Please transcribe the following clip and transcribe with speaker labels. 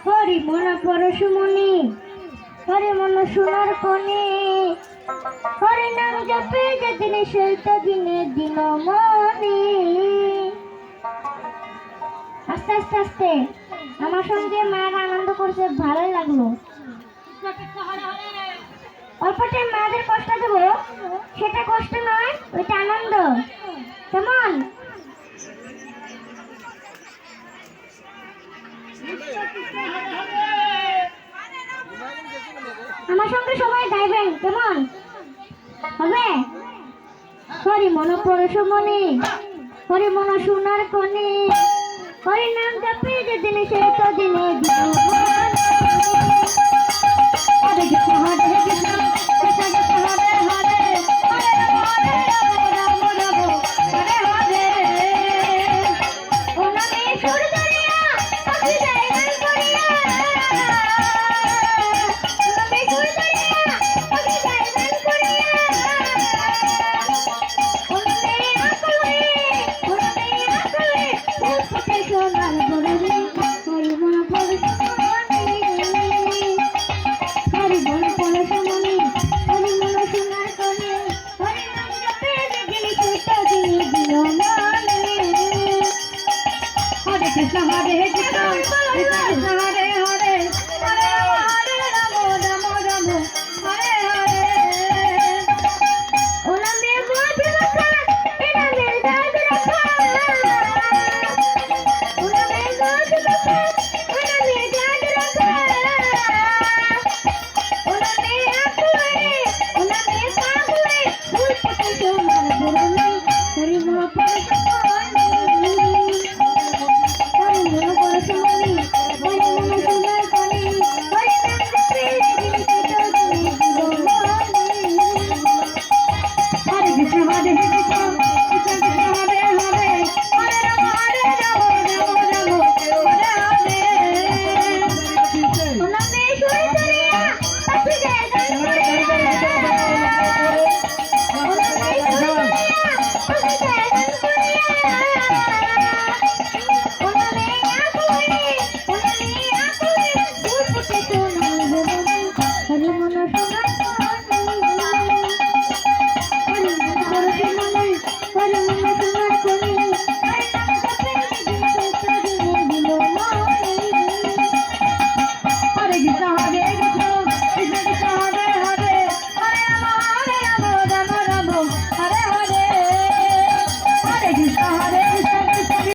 Speaker 1: হরি মন পরশুমণি হরি মন সোনার কনে হরি নাম জপে যেদিন সৈত দিনে দিন মনে। আস্তে আস্তে আস্তে আমার সঙ্গে মায়ের আনন্দ করছে, ভালোই লাগলো। অল্পটাই মায়েদের কষ্ট দেবো, সেটা কষ্ট নয়, ওইটা আনন্দ। কেমন? আমার সঙ্গে সবাই গাইবেন, কেমন হবে? হরি মন পরশুমণি হরি মন সোনার কনে হরি নাম জপে যেদিন সেই তো দিনে দিন হরে কৃষ্ণ হরে কৃষ্ণ কৃষ্ণ কৃষ্ণ হরে হরে হরে রাম রাম হরে হরে। ও নামে সুর ধরিয়া পাখি যায় গান করিয়া, ও নামে সুর ধরিয়া পাখি যায় গান করিয়া, ও নামে আকলে ফুল ফুটে সোনার বরণে হরি মন পরশুমণি হরি মন পরশুমণি হরি মন সোনার কনে হরি নাম জপে যেদিন সৈত দিনে দিন মনে। হরে কৃষ্ণ হরে কৃষ্ণ কৃষ্ণ কৃষ্ণ হরে হরে হরে রাম রাম রাম হরে হরে। ও নামে বোঝ রাখা এ নামে দাগ রাখা, ও নামে বোঝ রাখা ও নামে দাগ রাখা, ও নামে আকলে ও নামে পাগলে ফুল ফুটে সোনার বরণে হরি মন পরশুমণি হরি মন পরশুমণি হরি মন সোনার কনে হরি নাম জপে যেদিন সৈত দিনে দিন মনে। হরে কৃষ্ণ হরে কৃষ্ণ কৃষ্ণ কৃষ্ণ হরে হরে হরে রাম রাম হরে হরে। ও নামে সুর ধরিয়া পাখি যায় গান করিয়া, ও নামে সুর ধরিয়া পাখি যায় গান করিয়া, ও নামে আকলে ফুল ফুটে সোনার বরণে হরি মন সোনার কনে